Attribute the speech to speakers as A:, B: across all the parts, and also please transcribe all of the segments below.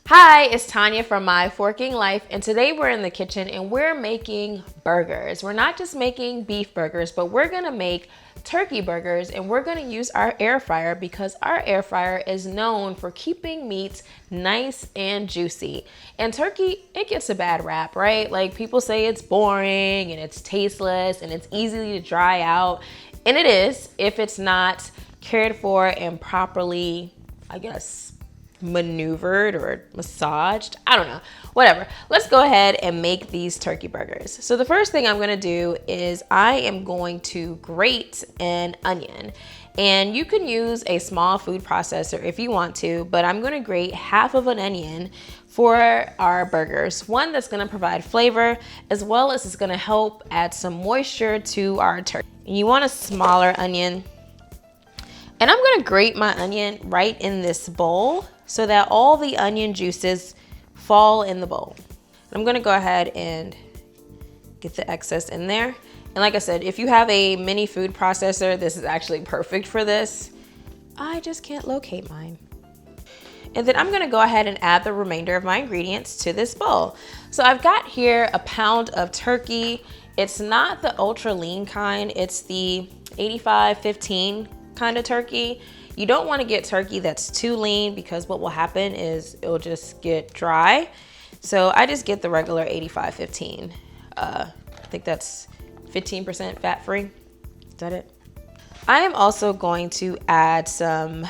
A: Hi, it's Tanya from My Forking Life, and today we're in the kitchen and we're making burgers. We're not just making beef burgers, but we're gonna make turkey burgers, and we're gonna use our air fryer because our air fryer is known for keeping meats nice and juicy. And turkey, it gets a bad rap, right? Like, people say it's boring and it's tasteless and it's easy to dry out, and it is if it's not cared for and properly, I guess, maneuvered or massaged. I don't know, whatever. Let's go ahead and make these turkey burgers. So the first thing I'm gonna do is I am going to grate an onion. And you can use a small food processor if you want to, but I'm gonna grate half of an onion for our burgers. One that's gonna provide flavor, as well as it's gonna help add some moisture to our turkey. You want a smaller onion. And I'm gonna grate my onion right in this bowl so that all the onion juices fall in the bowl. I'm gonna go ahead and get the excess in there. And like I said, if you have a mini food processor, this is actually perfect for this. I just can't locate mine. And then I'm gonna go ahead and add the remainder of my ingredients to this bowl. So I've got here a pound of turkey. It's not the ultra lean kind, it's the 85-15 kind of turkey. You don't want to get turkey that's too lean because what will happen is it'll just get dry. So I just get the regular 85-15. I think that's 15% fat free. Is that it? I am also going to add some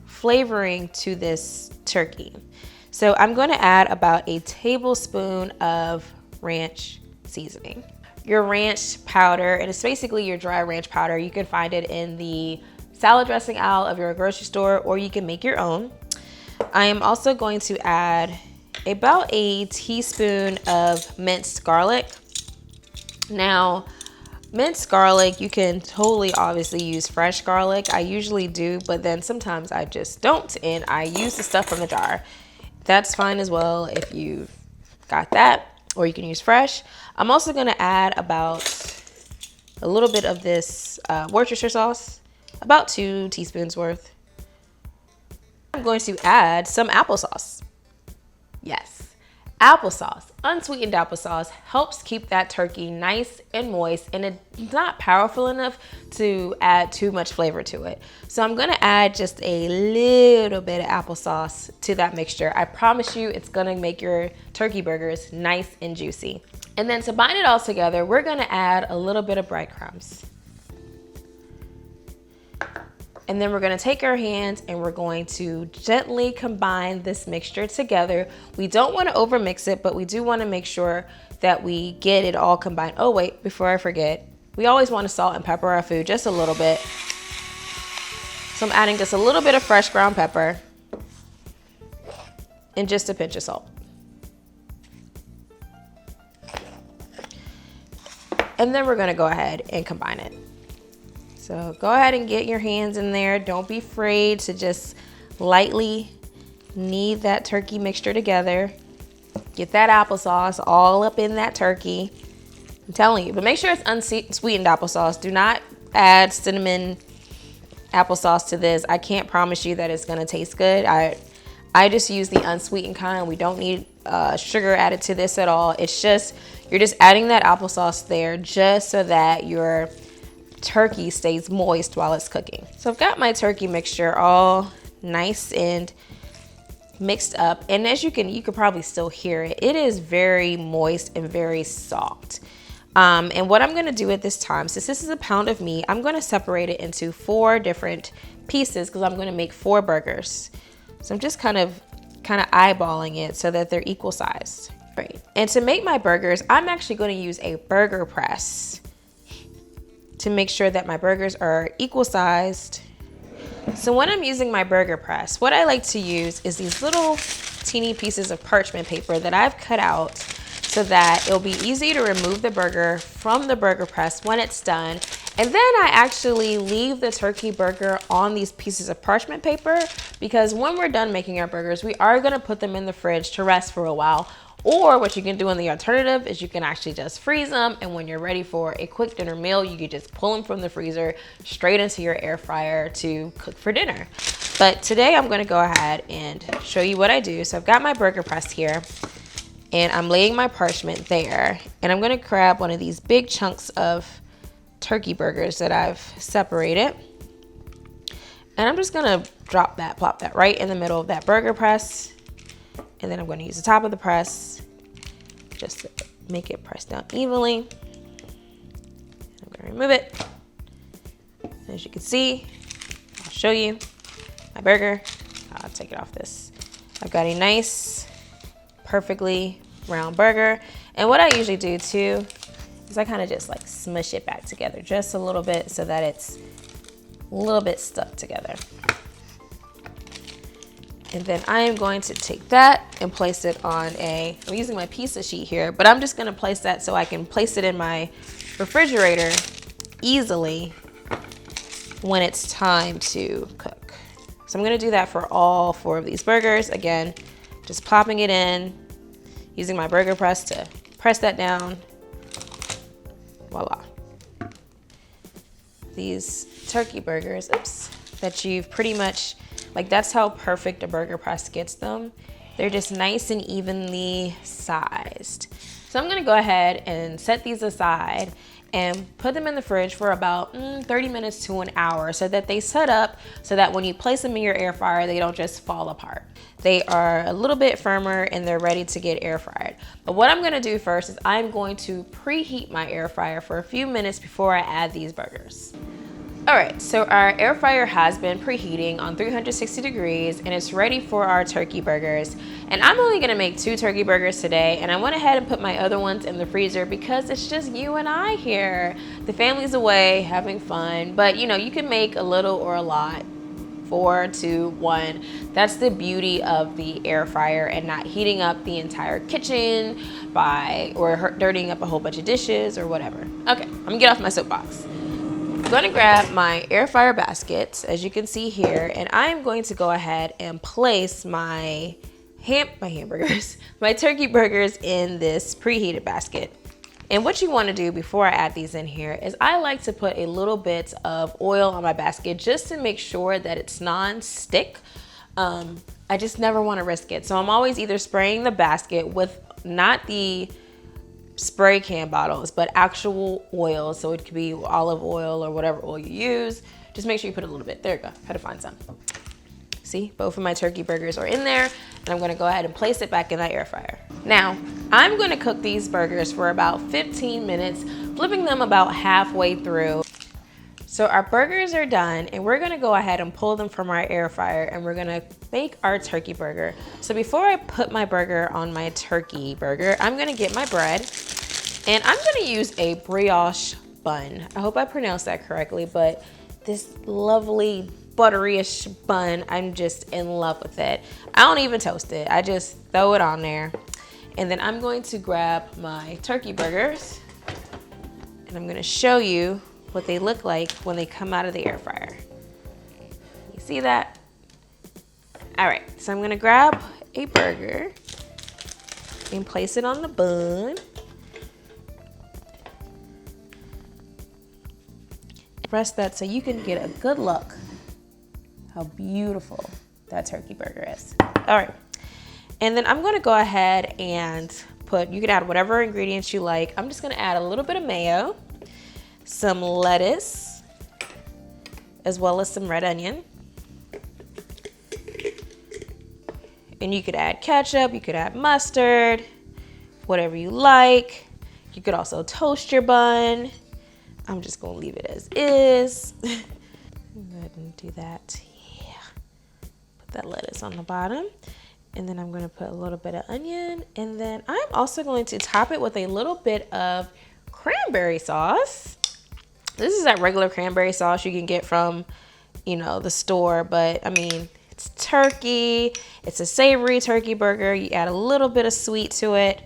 A: flavoring to this turkey. So I'm going to add about a tablespoon of ranch seasoning. Your ranch powder, and it's basically your dry ranch powder. You can find it in the salad dressing aisle of your grocery store, or you can make your own. I am also going to add about a teaspoon of minced garlic. Now, minced garlic, you can totally obviously use fresh garlic. I usually do, but then sometimes I just don't, and I use the stuff from the jar. That's fine as well if you've got that, or you can use fresh. I'm also gonna add about a little bit of this Worcestershire sauce, about 2 teaspoons worth. I'm going to add some applesauce. Yes, applesauce. Unsweetened applesauce helps keep that turkey nice and moist, and it's not powerful enough to add too much flavor to it. So I'm gonna add just a little bit of applesauce to that mixture. I promise you it's gonna make your turkey burgers nice and juicy. And then to bind it all together, we're gonna add a little bit of breadcrumbs. And then we're gonna take our hands and we're going to gently combine this mixture together. We don't wanna overmix it, but we do wanna make sure that we get it all combined. Oh wait, before I forget, we always wanna salt and pepper our food just a little bit. So I'm adding just a little bit of fresh ground pepper and just a pinch of salt. And then we're gonna go ahead and combine it. So go ahead and get your hands in there. Don't be afraid to just lightly knead that turkey mixture together. Get that applesauce all up in that turkey. I'm telling you, but make sure it's unsweetened applesauce. Do not add cinnamon applesauce to this. I can't promise you that it's gonna taste good. I just use the unsweetened kind. We don't need sugar added to this at all. It's just, you're just adding that applesauce there just so that your turkey stays moist while it's cooking. So I've got my turkey mixture all nice and mixed up, and as you can probably still hear it. It is very moist and very soft. And what I'm gonna do at this time, since this is a pound of meat, I'm gonna separate it into 4 different pieces because I'm gonna make 4 burgers. So I'm just kind of eyeballing it so that they're equal sized. Right. And to make my burgers, I'm actually gonna use a burger press to make sure that my burgers are equal sized. So when I'm using my burger press, what I like to use is these little teeny pieces of parchment paper that I've cut out so that it'll be easy to remove the burger from the burger press when it's done. And then I actually leave the turkey burger on these pieces of parchment paper because when we're done making our burgers, we are gonna put them in the fridge to rest for a while Or what you can do in the alternative is you can actually just freeze them, and when you're ready for a quick dinner meal, you can just pull them from the freezer straight into your air fryer to cook for dinner. But today I'm gonna go ahead and show you what I do. So I've got my burger press here, and I'm laying my parchment there, and I'm gonna grab one of these big chunks of turkey burgers that I've separated, and I'm just gonna plop that right in the middle of that burger press. And then I'm going to use the top of the press just to make it press down evenly. I'm going to remove it. As you can see, I'll show you my burger. I'll take it off this. I've got a nice, perfectly round burger. And what I usually do too is I kind of just like smush it back together just a little bit so that it's a little bit stuck together. And then I am going to take that and place it on I'm using my pizza sheet here, but I'm just gonna place that so I can place it in my refrigerator easily when it's time to cook. So I'm gonna do that for all 4 of these burgers. Again, just popping it in, using my burger press to press that down. Voila. These turkey burgers, that you've pretty much, like that's how perfect a burger press gets them. They're just nice and evenly sized. So I'm gonna go ahead and set these aside and put them in the fridge for about 30 minutes to an hour so that they set up so that when you place them in your air fryer, they don't just fall apart. They are a little bit firmer and they're ready to get air fried. But what I'm gonna do first is I'm going to preheat my air fryer for a few minutes before I add these burgers. All right, so our air fryer has been preheating on 360 degrees and it's ready for our turkey burgers. And I'm only gonna make 2 turkey burgers today, and I went ahead and put my other ones in the freezer because it's just you and I here. The family's away having fun, but you know, you can make a little or a lot. 4, 2, 1. That's the beauty of the air fryer and not heating up the entire kitchen or dirtying up a whole bunch of dishes or whatever. Okay, I'm gonna get off my soapbox. I'm going to grab my air fryer basket, as you can see here, and I'm going to go ahead and place my turkey burgers in this preheated basket. And what you want to do before I add these in here is I like to put a little bit of oil on my basket just to make sure that it's non-stick. I just never want to risk it. So I'm always either spraying the basket with not the spray can bottles, but actual oil. So it could be olive oil or whatever oil you use. Just make sure you put a little bit. There you go. I had to find some. See, both of my turkey burgers are in there, and I'm gonna go ahead and place it back in that air fryer. Now, I'm gonna cook these burgers for about 15 minutes, flipping them about halfway through. So our burgers are done, and we're gonna go ahead and pull them from our air fryer, and we're gonna make our turkey burger. So before I put my burger on my turkey burger, I'm gonna get my bread, and I'm gonna use a brioche bun. I hope I pronounced that correctly, but this lovely butteryish bun, I'm just in love with it. I don't even toast it, I just throw it on there. And then I'm going to grab my turkey burgers, and I'm gonna show you what they look like when they come out of the air fryer. You see that? All right, so I'm gonna grab a burger and place it on the bun. Press that so you can get a good look how beautiful that turkey burger is. All right, and then I'm gonna go ahead and you can add whatever ingredients you like. I'm just gonna add a little bit of mayo, some lettuce, as well as some red onion. And you could add ketchup, you could add mustard, whatever you like. You could also toast your bun. I'm just gonna leave it as is. Go ahead and do that. Yeah. Put that lettuce on the bottom. And then I'm gonna put a little bit of onion. And then I'm also going to top it with a little bit of cranberry sauce. This is that regular cranberry sauce you can get from, the store, but I mean, it's turkey. It's a savory turkey burger. You add a little bit of sweet to it.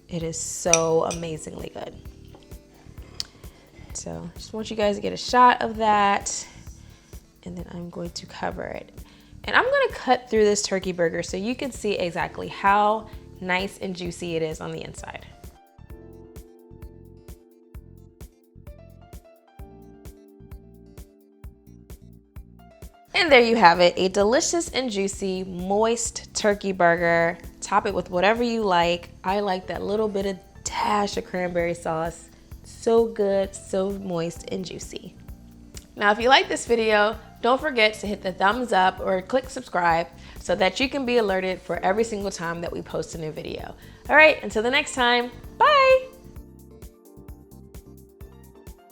A: It is so amazingly good. So just want you guys to get a shot of that. And then I'm going to cover it. And I'm gonna cut through this turkey burger so you can see exactly how nice and juicy it is on the inside. And there you have it, a delicious and juicy, moist turkey burger. Top it with whatever you like. I like that little bit of dash of cranberry sauce. So good, so moist and juicy. Now, if you like this video, don't forget to hit the thumbs up or click subscribe so that you can be alerted for every single time that we post a new video. All right, until the next time, bye.